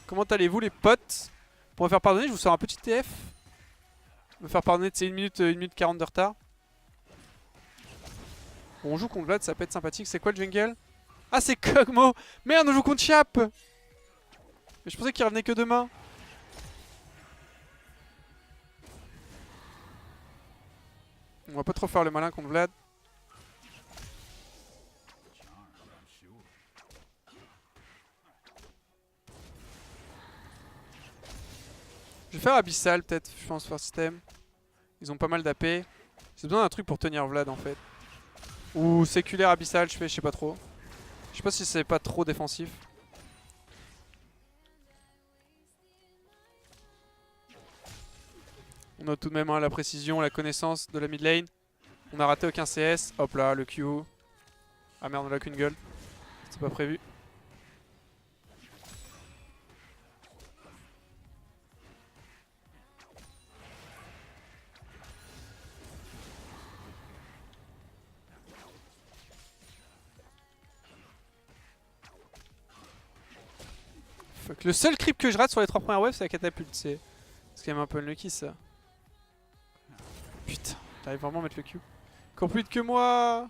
Comment allez-vous les potes? Pour me faire pardonner, je vous sors un petit TF. Me faire pardonner, c'est 1 minute 40 de retard. Bon, on joue contre Vlad, ça peut être sympathique. C'est quoi le jungle? Ah, c'est Kog'Maw. Merde, on joue contre Chiap. Mais je pensais qu'il revenait que demain. On va pas trop faire le malin contre Vlad. Je vais faire Abyssal peut-être, je pense, first system. Ils ont pas mal d'AP. J'ai besoin d'un truc pour tenir Vlad en fait. Ou séculaire Abyssal, je sais pas trop. Je sais pas si c'est pas trop défensif. On a tout de même la précision, la connaissance de la mid lane. On a raté aucun CS. Hop là, le Q. Ah merde, on a qu'une gueule. C'est pas prévu. Fuck. Le seul creep que je rate sur les 3 premières waves, c'est la catapulte. C'est quand même un peu unlucky ça. Putain, j'arrive vraiment à mettre le Q. Encore plus vite que moi.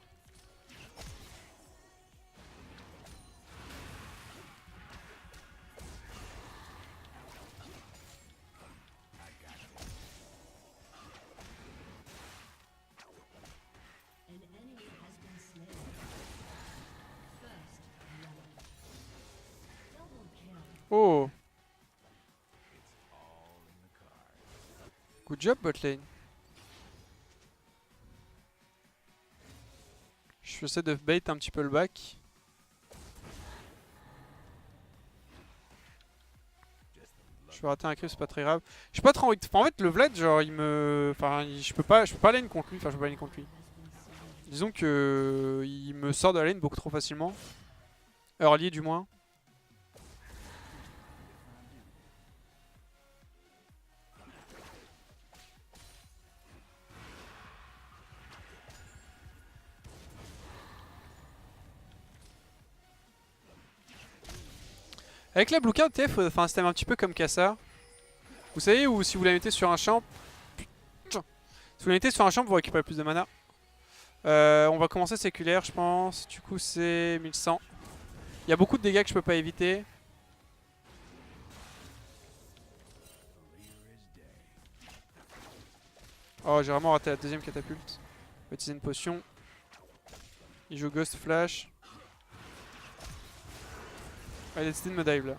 Oh. Good job bot lane. Je essaie de bait un petit peu le back. Je vais rater un creep, c'est pas très grave. J'ai pas trop envie de... En fait, le Vlad, genre, il me... Enfin, je peux pas lane contre lui. Enfin, je peux pas lane contre lui. Disons que... Il me sort de la lane beaucoup trop facilement. Early, du moins. Avec la blue card, TF, faut faire un système un petit peu comme Kassa. Vous savez, ou si vous la mettez sur un champ... Putain. Si vous la mettez sur un champ, vous récupérez plus de mana. On va commencer séculaire, je pense. Du coup, c'est 1100. Il y a beaucoup de dégâts que je peux pas éviter. Oh, j'ai vraiment raté la deuxième catapulte. On va utiliser une potion. Il joue Ghost Flash. Ah, il a décidé de me dive là.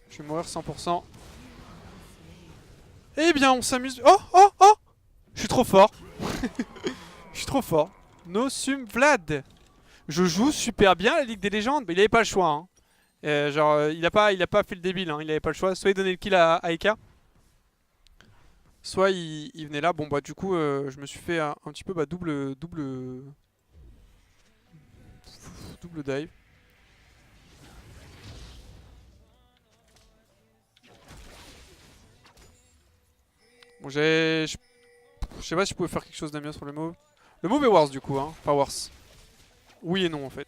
Je vais mourir 100%. Eh bien, on s'amuse. Oh, oh, oh! Je suis trop fort. Je suis trop fort. No Sum Vlad. Je joue super bien la Ligue des Légendes, mais il avait pas le choix. Hein. Il a pas fait le débile. Hein. Il avait pas le choix. Soit il donnait le kill à Eka, soit il venait là. Bon bah du coup, je me suis fait un petit peu double dive. Bon, je sais pas si je pouvais faire quelque chose de mieux sur le move. Le move est worse du coup, hein. Enfin worse. Oui et non en fait.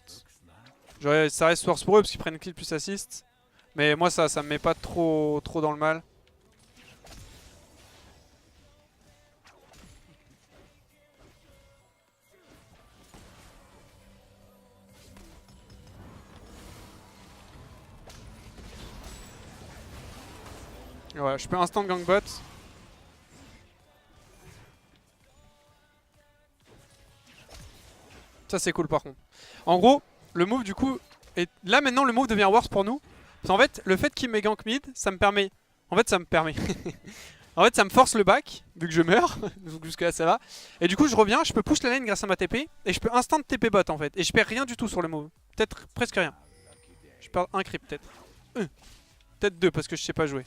Genre, ça reste worse pour eux parce qu'ils prennent kill plus assist. Mais moi ça me met pas trop dans le mal. Ouais, je peux instant gangbot. Ça c'est cool par contre. En gros, le move du coup... Là maintenant le move devient worse pour nous. Parce qu'en fait, le fait qu'il me gank mid, ça me permet... En fait ça me permet... En fait ça me force le back, vu que je meurs. Donc jusque là ça va. Et du coup je reviens, je peux push la lane grâce à ma TP. Et je peux instant TP bot en fait. Et je perds rien du tout sur le move. Peut-être presque rien. Je perds un creep peut-être. Peut-être deux parce que je sais pas jouer.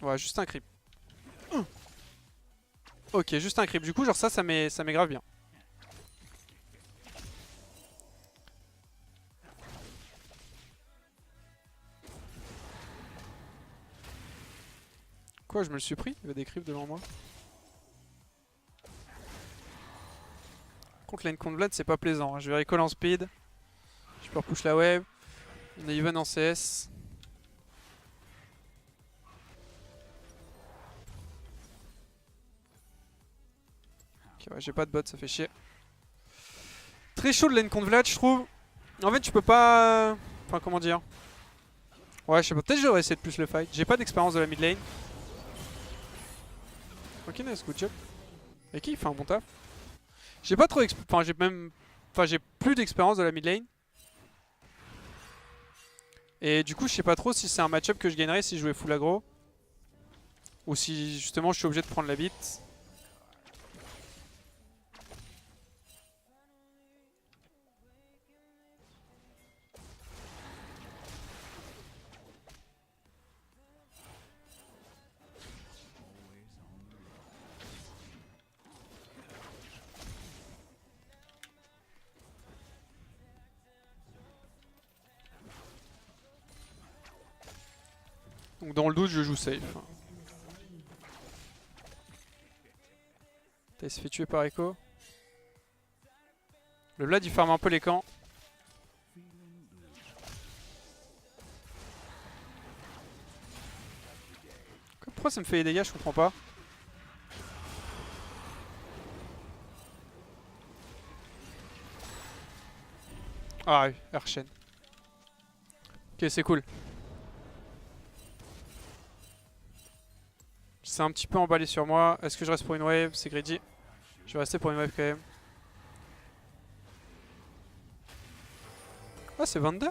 Ouais, juste un creep. Ok, juste un creep. Du coup genre ça m'est grave bien. Quoi, je me le suis pris? Il y avait des creeps devant moi. Contre lane contre Vlad, c'est pas plaisant. Je vais recall en speed. Je peux repush la wave. On est even en CS. Ok, ouais, j'ai pas de bot, ça fait chier. Très chaud le lane contre Vlad, je trouve. En fait, tu peux pas. Enfin, comment dire? Ouais, je sais pas. Peut-être que j'aurais essayé de plus le fight. J'ai pas d'expérience de la mid lane. Ok, nice, good job. Et qui il fait un bon taf. J'ai pas trop enfin j'ai même. Enfin j'ai plus d'expérience de la mid lane. Et du coup je sais pas trop si c'est un match-up que je gagnerais si je jouais full aggro. Ou si justement je suis obligé de prendre la bite. Donc dans le doute je joue safe. Il se fait tuer par Echo. Le Vlad il farm un peu les camps. Pourquoi ça me fait les dégâts, je comprends pas. Ah oui, Airchain. Ok, c'est cool. C'est un petit peu emballé sur moi. Est-ce que je reste pour une wave? C'est greedy. Je vais rester pour une wave quand même. Ah, c'est Vander.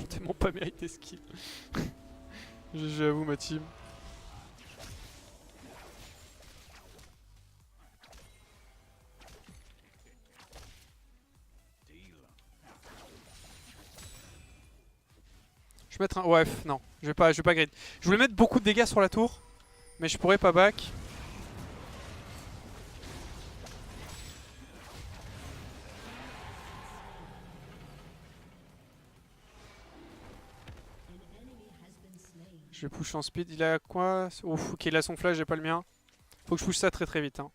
Tellement pas mérité ce kill. J'avoue ma team. Je vais mettre un... Ouais, non, je vais pas grid. Je voulais mettre beaucoup de dégâts sur la tour, mais je pourrais pas back. Je vais push en speed. Il a quoi? Ouf, ok, il a son flash, j'ai pas le mien. Faut que je push ça très très vite. Hein.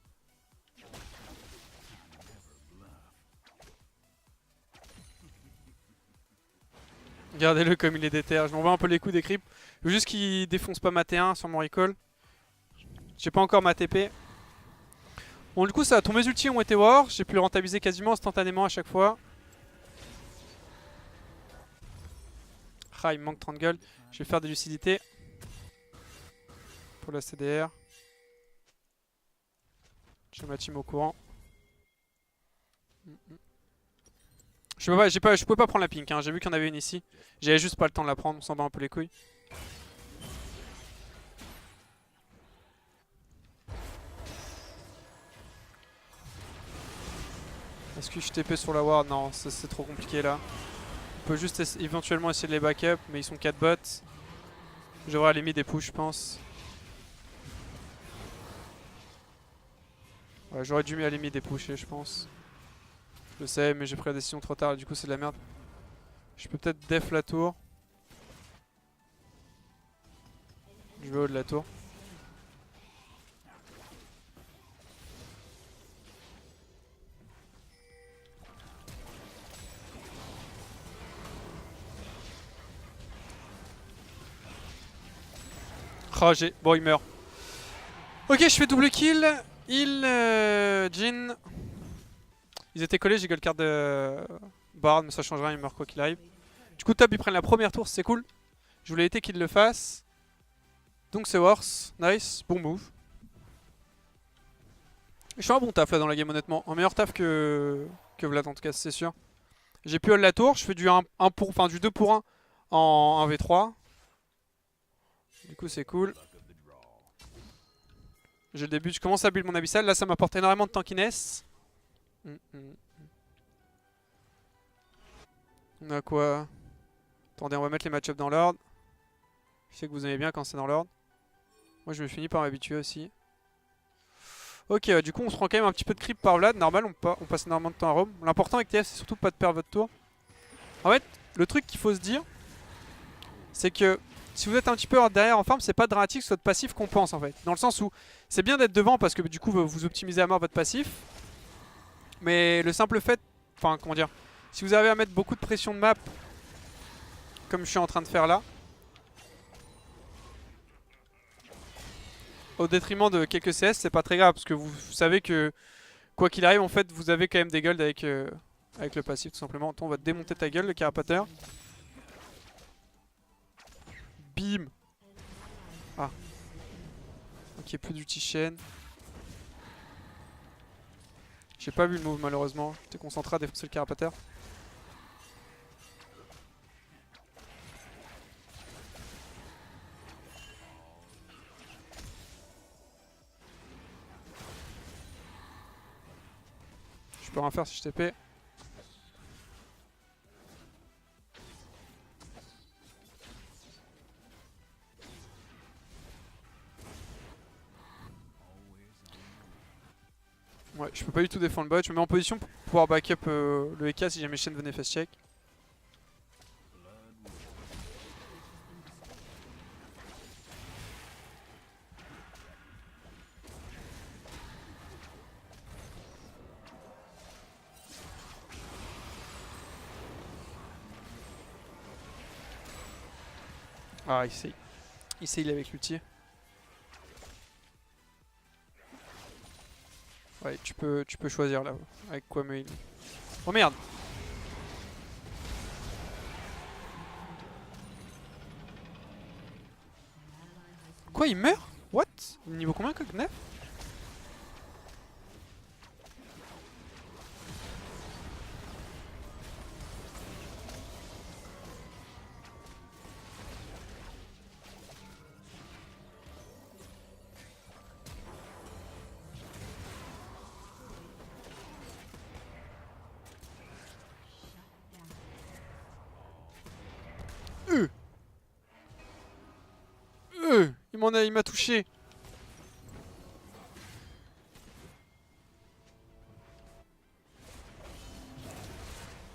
Regardez-le comme il est déter. Je m'envoie un peu les coups des creeps. Je veux juste qu'il défonce pas ma T1 sur mon recall. J'ai pas encore ma TP. Bon, du coup, ça, tous mes ultis ont été war. J'ai pu le rentabiliser quasiment instantanément à chaque fois. Ah, il me manque 30 gold. Je vais faire des lucidités. Pour la CDR. J'ai ma team au courant. Je pouvais pas prendre la pink, hein. J'ai vu qu'il y en avait une ici. J'avais juste pas le temps de la prendre, on s'en bat un peu les couilles. Est-ce que je TP sur la ward? Non, c'est trop compliqué là. On peut juste éventuellement essayer de les backup, mais ils sont 4 bots. J'aurais à la limite des push, je pense. Ouais, j'aurais dû à la limite des pusher, je pense. Je le sais, mais j'ai pris la décision trop tard et du coup c'est de la merde. Je peux peut-être def la tour. Je vais haut de la tour. Oh, bon, il meurt. Ok, je fais double kill. Jhin. Ils étaient collés, j'ai gold card de Bard, mais ça change rien, il meurt quoi qu'il arrive. Du coup, top, ils prennent la première tour, c'est cool. Je voulais éviter qu'ils le fassent. Donc c'est worse. Nice, bon move. Je fais un bon taf là dans la game, honnêtement. Un meilleur taf que Vlad, en tout cas, c'est sûr. J'ai pu hold la tour, je fais du 2 pour 1 en 1v3. Du coup, c'est cool. J'ai le début, je commence à build mon abyssal. Là, ça m'apporte énormément de tankiness. On a quoi? Attendez, on va mettre les match-up dans l'ordre. Je sais que vous aimez bien quand c'est dans l'ordre. Moi je me finis par m'habituer aussi. Ok, du coup on se prend quand même un petit peu de creep par Vlad. Normal, on passe énormément de temps à roam. L'important avec TF c'est surtout pas de perdre votre tour. En fait, le truc qu'il faut se dire, c'est que si vous êtes un petit peu derrière en farm, c'est pas dramatique que votre passif compense en fait. Dans le sens où c'est bien d'être devant parce que du coup vous optimisez à mort votre passif. Mais le simple fait, enfin comment dire, si vous avez à mettre beaucoup de pression de map, comme je suis en train de faire là, au détriment de quelques CS, c'est pas très grave parce que vous savez que quoi qu'il arrive en fait vous avez quand même des golds avec, avec le passif tout simplement. On va te démonter ta gueule le carapateur. Bim. Ah. Ok, plus d'ulti chaîne. J'ai pas vu le move malheureusement, j'étais concentré à défoncer le carapateur. Je peux rien faire si je TP. Ouais, je peux pas du tout défendre le bot. Je me mets en position pour pouvoir backup le EK si jamais Shen venait face check. Ah, il sait, il est avec l'ulti. Ouais, tu peux choisir là, avec quoi me heal. Oh merde! Quoi, il meurt? What? Niveau combien que Gnef? Il m'a touché.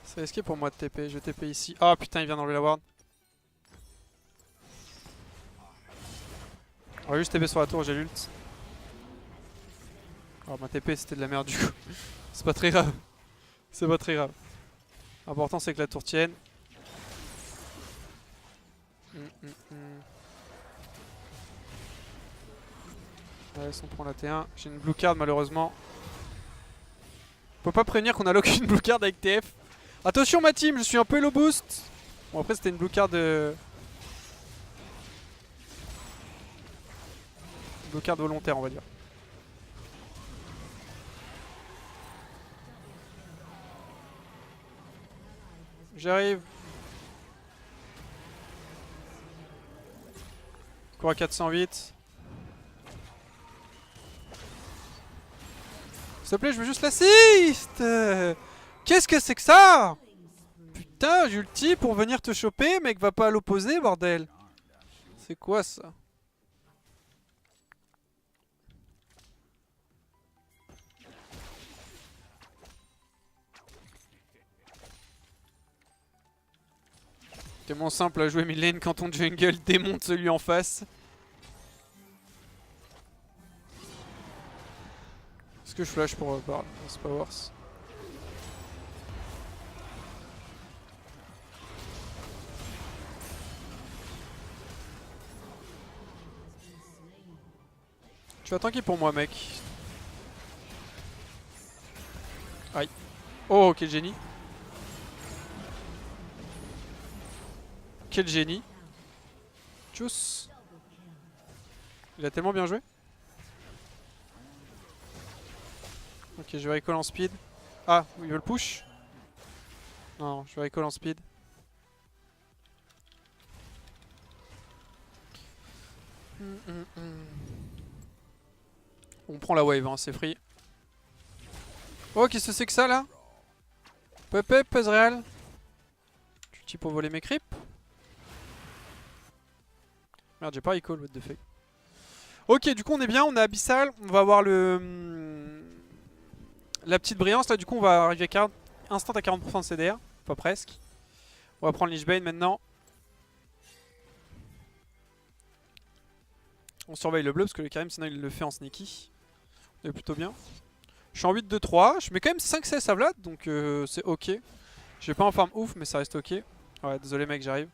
C'est risqué pour moi de TP, je TP ici. Ah putain, il vient d'enlever la ward. On va juste TP sur la tour, j'ai l'ult. Alors ma TP c'était de la merde du coup. C'est pas très grave. C'est pas très grave. L'important c'est que la tour tienne. Ouais, on prend la T1. J'ai une blue card malheureusement. On peut pas prévenir qu'on a lock une blue card avec TF. Attention ma team, je suis un peu low boost. Bon après c'était une blue card blue card volontaire on va dire. J'arrive. Cours à 408. S'il te plaît, je veux juste l'assist. Qu'est-ce que c'est que ça? Putain, j'ulti pour venir te choper, mec, va pas à l'opposé, bordel. C'est quoi ça? C'est tellement simple à jouer mid lane quand ton jungle démonte celui en face. Est-ce que je flash pour parler? C'est pas worse. Tu vas tanker pour moi, mec. Aïe. Oh, quel génie. Quel génie. Tchuss. Il a tellement bien joué. Ok, je vais recall en speed. Ah, il veut le push. Non, je vais recall en speed. On prend la wave, hein, c'est free. Oh, qu'est-ce que c'est que ça là? Pepe, Ezreal. Tu t'y pour voler mes creeps? Merde, j'ai pas recall, what the fuck. Ok, du coup on est bien, on est abyssal. On va avoir la petite brillance là, du coup on va arriver à instant à 40% de CDR. Pas presque. On va prendre Lich Bane maintenant. On surveille le bleu parce que le Karim sinon il le fait en sneaky. On est plutôt bien. Je suis en 8-2-3. Je mets quand même 5 CS à Vlad donc c'est ok. Je vais pas en farm ouf mais ça reste ok. Ouais, désolé mec, j'arrive.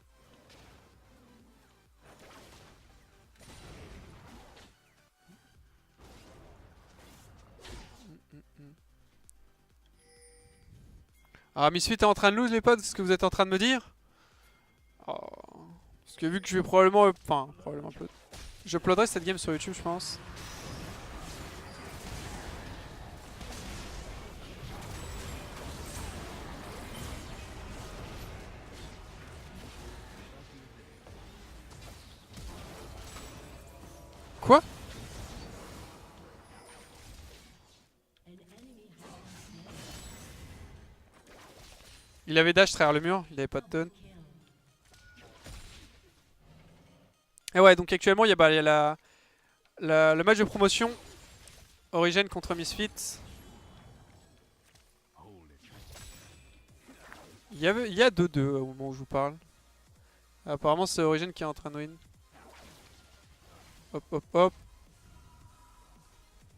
Ah, Misfit est en train de lose les potes, c'est ce que vous êtes en train de me dire? Oh. Parce que vu que je vais probablement... Enfin, probablement upload. Je uploaderai cette game sur YouTube je pense. Quoi? Il avait dash derrière le mur, il avait pas de taunt. Et ouais, donc actuellement il y a, il y a le match de promotion Origin contre Misfit. Il y a 2-2 au moment où je vous parle. Apparemment c'est Origin qui est en train de win. Hop hop hop.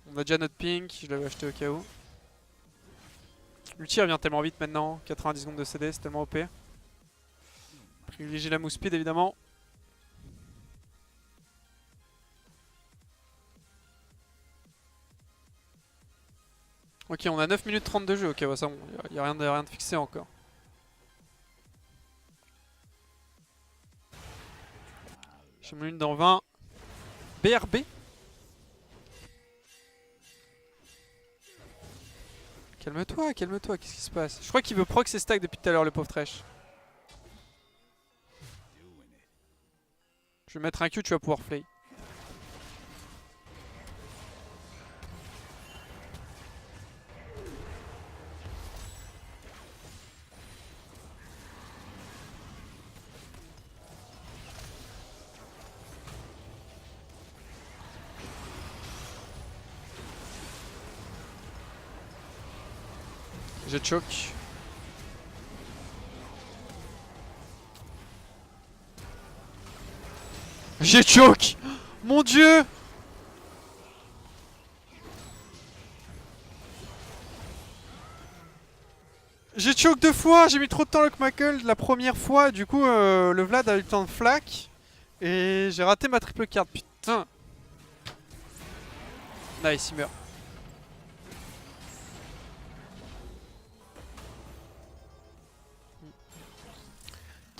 On a déjà notre pink, je l'avais acheté au cas où. L'ulti revient tellement vite maintenant, 90 secondes de CD, c'est tellement OP. Privilégier la move speed évidemment. Ok, on a 9 minutes 30 de jeu, ok, bah ça bon, y a rien de fixé encore. Je me lune dans 20. BRB. Calme-toi, calme-toi, qu'est-ce qui se passe? Je crois qu'il veut proc ses stacks depuis tout à l'heure, le pauvre trash. Je vais mettre un Q, tu vas pouvoir play. J'ai choke. J'ai choke. Mon dieu. J'ai choke 2 fois, j'ai mis trop de temps avec Mackle la première fois, du coup le Vlad a eu le temps de flac. Et j'ai raté ma triple card, putain. Nice, il meurt.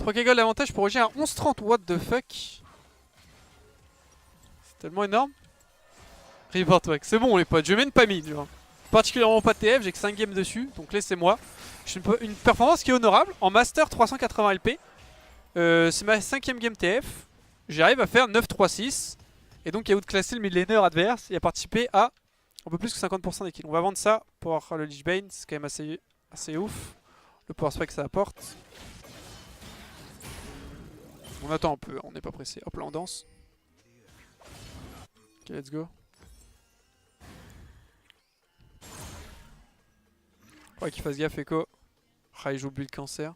« 3K gold d'avantage pour Roger à 11-30, what the fuck. C'est tellement énorme. Report Wack, c'est bon les potes, je mène pas mid. Particulièrement pas TF, j'ai que 5 games dessus, donc laissez-moi. J'ai une performance qui est honorable, en Master 380 LP. C'est ma 5ème game TF. J'arrive à faire 9-3-6. Et donc il y a outclassé le mid laner adverse et à participer à un peu plus que 50% des kills. On va vendre ça pour avoir le Lich Bane, c'est quand même assez ouf. Le power spike que ça apporte. On attend un peu, on n'est pas pressé. Hop là, on danse. Ok, let's go. Ouais, qu'il fasse gaffe, Echo. Ah, il joue build cancer.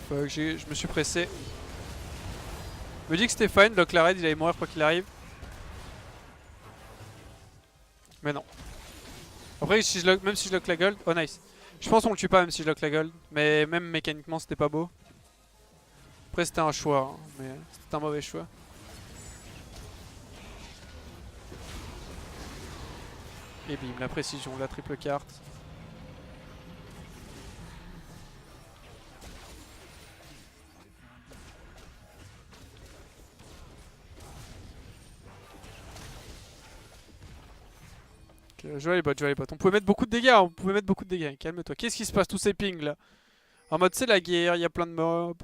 Fuck, je me suis pressé. Je me dis que c'était fine, lock la raid, il allait mourir quoi qu'il arrive. Mais non. Après, si même si je lock la gold, oh nice. Je pense qu'on le tue pas même si je lock la gold. Mais même mécaniquement, c'était pas beau. Après, c'était un choix, hein, mais c'était un mauvais choix. Et bim, la précision, la triple carte. Jouez les bots, jouez les bots. On pouvait mettre beaucoup de dégâts, on pouvait mettre beaucoup de dégâts. Calme-toi. Qu'est-ce qui se passe tous ces pings là? En mode c'est la guerre, il y a plein de mobs.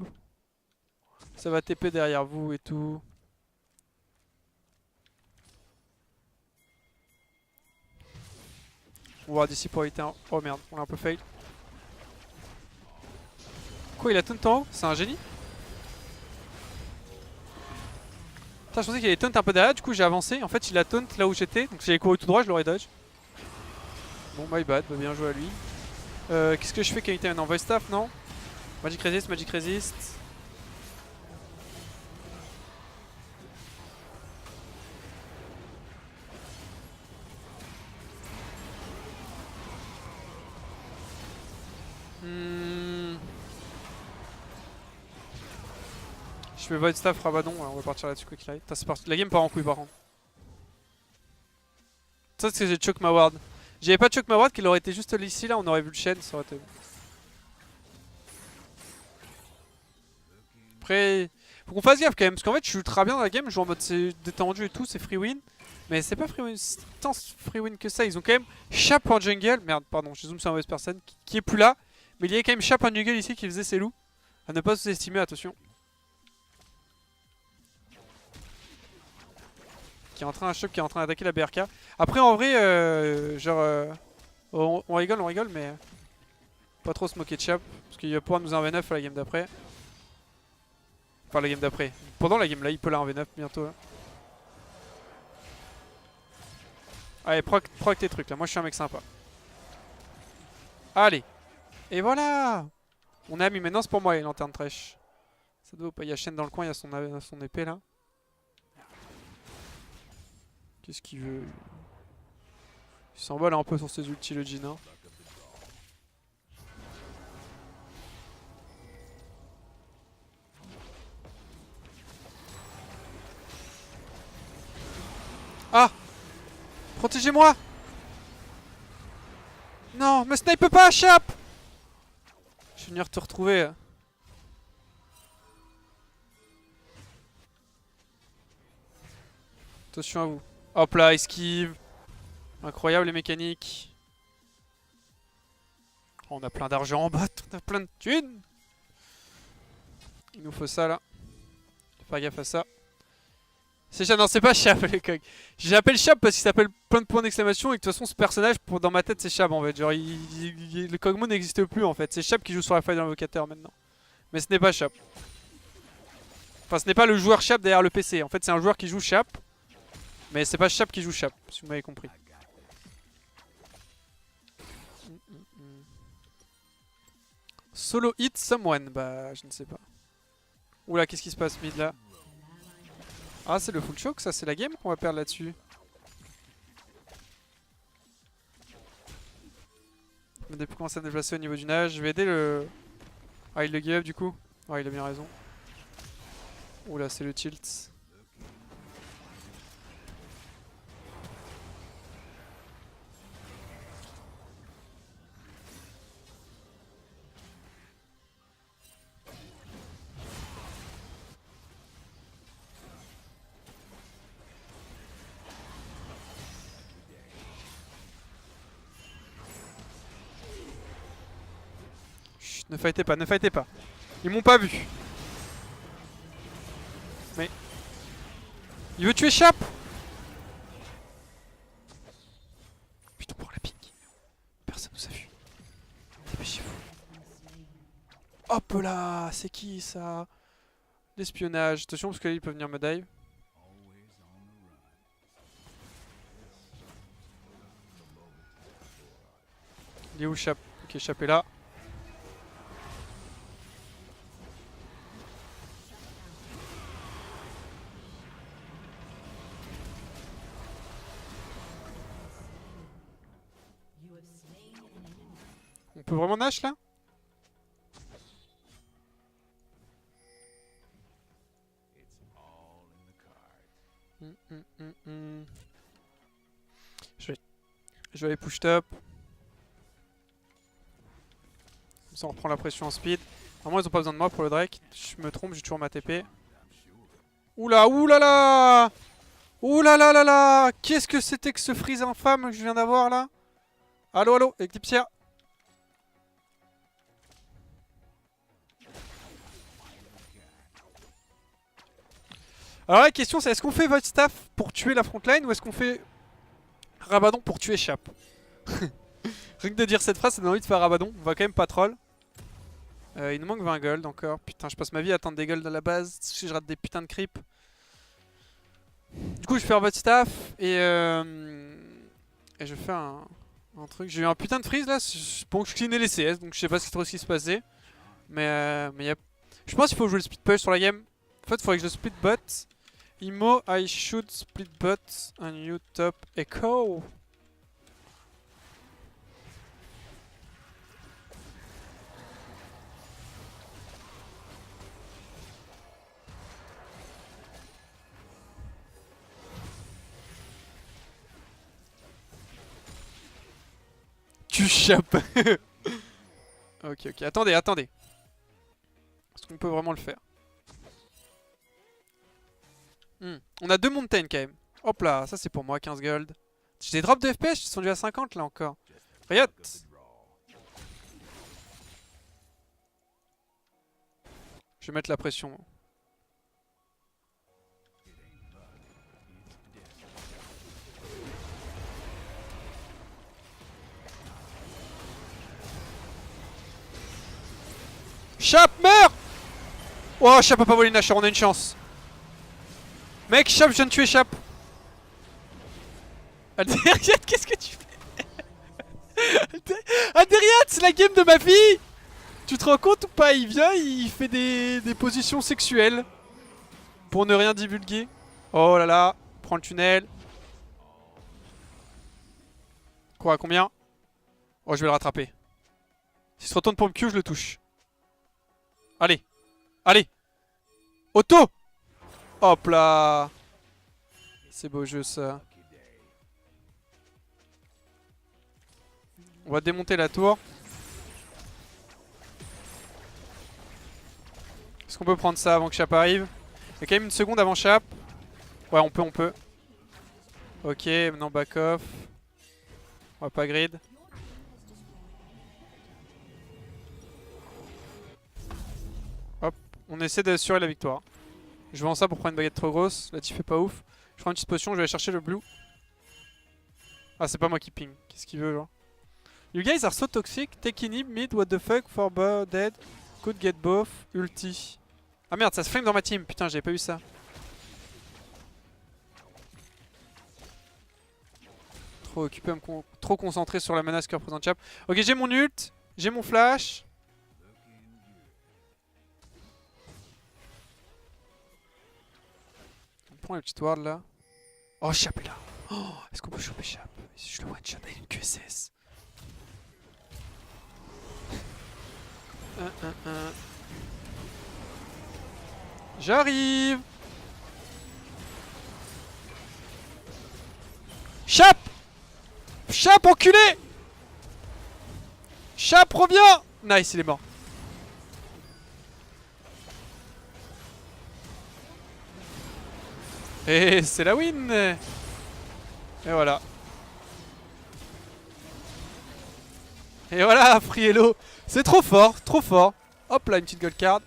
Ça va TP derrière vous et tout. On va voir d'ici pour éviter un... Oh merde, on a un peu fail. Quoi, il a taunt en haut? C'est un génie? Putain, je pensais qu'il allait taunt un peu derrière, du coup j'ai avancé. En fait, il a taunt là où j'étais. Donc si j'avais couru tout droit, je l'aurais dodge. Bon, my bad, bah, bien joué à lui. Qu'est-ce que je fais quand il était maintenant? Voice staff, non? Magic resist, magic resist. Je fais void staff, rabadon, alors on va partir là-dessus quoi qu'il arrive. Putain, c'est parti. La game part en couille par contre. Ça c'est que j'ai choke ma ward. J'avais pas choke ma ward, qu'il aurait été juste ici là, on aurait vu le chaîne, ça aurait été... Après, faut qu'on fasse gaffe quand même, parce qu'en fait je suis ultra bien dans la game, je joue en mode c'est détendu et tout, c'est free win. Mais c'est pas free win, c'est tant free win que ça, ils ont quand même Chap en jungle, merde pardon, je zoome sur la mauvaise personne, qui est plus là. Mais il y avait quand même Chap en jungle ici qui faisait ses loups. À ne pas sous-estimer, attention. Qui est en train, Chap qui est en train d'attaquer la BRK. Après en vrai, on rigole, mais pas trop se moquer de Chap, parce qu'il va pouvoir nous un V9 à la game d'après. Enfin la game d'après. Pendant la game là, il peut la un V9 bientôt. Là. Allez, proc tes trucs là, moi je suis un mec sympa. Allez. Et voilà. On a mis maintenant, c'est pour moi les lanternes trèche. Ça doit pas, il y a Shen dans le coin, il y a son épée là. Qu'est-ce qu'il veut? Il s'envole un peu sur ses ultis le Jhin. Hein. Ah! Protégez-moi! Non, me snipe pas, Chap! Je vais venir te retrouver. Attention à vous. Hop là, esquive. Incroyable les mécaniques. Oh, on a plein d'argent en bas, on a plein de thunes. Il nous faut ça là. Faut faire gaffe à ça. C'est Chap, non c'est pas Chap le coq. J'appelle Chap parce qu'il s'appelle plein de points d'exclamation et que de toute façon ce personnage dans ma tête c'est Chap en fait. Genre le Kog'Maw n'existe plus en fait. C'est Chap qui joue sur la faille d'invocateur maintenant. Mais ce n'est pas Chap. Enfin ce n'est pas le joueur Chap derrière le PC. En fait c'est un joueur qui joue Chap. Mais c'est pas Chap qui joue Chap, si vous m'avez compris. Solo hit someone, bah je ne sais pas. Oula, qu'est-ce qui se passe mid là? Ah c'est le full choke, ça c'est la game qu'on va perdre là-dessus. On a pu commencer à me déplacer au niveau du nage, je vais aider le... Ah il le give up du coup? Ah il a bien raison. Oula c'est le tilt. Chut, ne fightez pas, ne fightez pas. Ils m'ont pas vu. Mais... Il veut tuer Chap. Putain pour la ping. Personne nous a vu. Dépêchez-vous. Hop là, c'est qui ça? L'espionnage. Attention parce que là il peut venir me dive. Il est où Chap? Ok, Chap est là. On peut vraiment Nash là? Je vais aller push top. Comme ça on reprend la pression en speed. Normalement ils ont pas besoin de moi pour le Drake. Je me trompe, j'ai toujours ma TP. Oula, oulala! Oulala là là! Qu'est-ce que c'était que ce freeze infâme que je viens d'avoir là? Allo, allo, Eclipsia. Alors la question c'est est-ce qu'on fait Void Staff pour tuer la frontline ou est-ce qu'on fait Rabadon pour tuer Chap? Rien que de dire cette phrase ça donne envie de faire Rabadon. On va quand même pas troll. Il nous manque 20 gold encore. Putain je passe ma vie à attendre des golds à la base si je rate des putains de creeps. Du coup je vais faire Void Staff et je vais faire un truc. J'ai eu un putain de freeze là pour que je cleanais les CS donc je sais pas trop ce qui se passait. Mais je pense qu'il faut jouer le split push sur la game. En fait il faudrait que je split bot. Imo, I should split bot and you top echo. Tu chapes. Ok, attendez. Est-ce qu'on peut vraiment le faire? On a 2 mountains quand même. Hop là, ça c'est pour moi, 15 gold. J'ai des drops de FPS, ils sont déjà à 50 là encore. Riot. Je vais mettre la pression. Chap, meurs! Oh, Chap a pas volé Nashor, on a une chance. Mec, Chap, je viens de tuer Chap. Alderiat, qu'est-ce que tu fais? Alderiat, c'est la game de ma vie! Tu te rends compte ou pas? Il vient, il fait des positions sexuelles. Pour ne rien divulguer. Oh là là, prends le tunnel. Quoi, combien? Oh, je vais le rattraper. S'il se retourne pour me Q, je le touche. Allez. Allez. Auto. Hop là. C'est beau jeu ça. On va démonter la tour. Est-ce qu'on peut prendre ça avant que Chap arrive? Il y a quand même une seconde avant Chap. Ouais, on peut. Ok, maintenant back off. On va pas grid. Hop, on essaie d'assurer la victoire. Je vends ça pour prendre une baguette trop grosse. La tiff est pas ouf. Je prends une petite potion, je vais aller chercher le blue. Ah, c'est pas moi qui ping. Qu'est-ce qu'il veut, genre? You guys are so toxic. Take inhib, mid, what the fuck, for dead. Could get both. Ulti. Ah merde, ça se flame dans ma team. Putain, j'avais pas eu ça. Trop occupé à trop concentré sur la menace que représente Chap. Ok, j'ai mon ult. J'ai mon flash. On prend le petit ward là. Oh, Chap est là. Oh, est-ce qu'on peut choper Chap? Si je le one shot avec une QSS. J'arrive. Chap! Chap, enculé! Chap, reviens! Nice, il est mort. Et c'est la win! Et voilà. Et voilà, Free Hello. C'est trop fort, trop fort. Hop là, une petite gold card.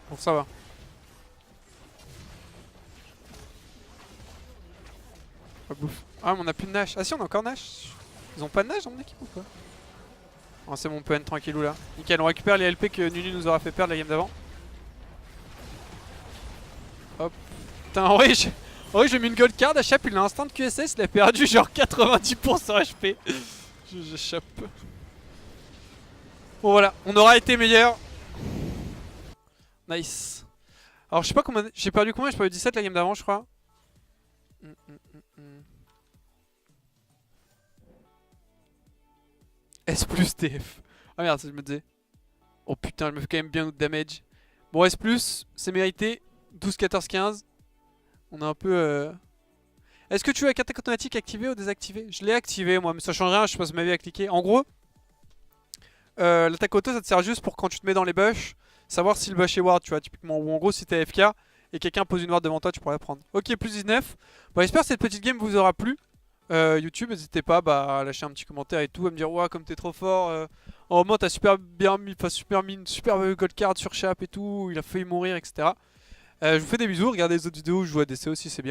Bon, ça va. Pas bouffe. Ah, mais on a plus de Nash. Ah si, on a encore Nash. Ils ont pas de Nash dans mon équipe ou quoi? Oh, c'est bon, on peut être tranquillou là. Nickel, on récupère les LP que Nunu nous aura fait perdre la game d'avant. Hop. Putain, en vrai, j'ai mis une gold card. À Chap, il a instant de QSS. Il a perdu genre 90% HP. J'échappe. Bon, voilà, on aura été meilleur. Nice. Alors, je sais pas comment. J'ai perdu combien? J'ai perdu 17 la game d'avant, je crois. S plus TF. Ah merde, ça je me disais. Oh putain, je me fais quand même bien de damage. Bon, S plus, c'est mérité. 12, 14, 15. On a un peu... Est-ce que tu as attaque automatique activée ou désactivée? Je l'ai activé moi, mais ça change rien, je passe ma vie à cliquer. En gros, l'attaque auto ça te sert juste pour quand tu te mets dans les bush, savoir si le bush est ward, tu vois, typiquement. Ou en gros, si t'es AFK et quelqu'un pose une ward devant toi, tu pourrais la prendre. Ok, plus 19. Bon, j'espère que cette petite game vous aura plu. YouTube, n'hésitez pas à lâcher un petit commentaire et tout, à me dire, ouah, comme t'es trop fort. En moment, t'as super bien mis, enfin, super mis une super gold card sur Chap et tout, il a failli mourir, etc. Je vous fais des bisous, regardez les autres vidéos où je joue ADC aussi, c'est bien.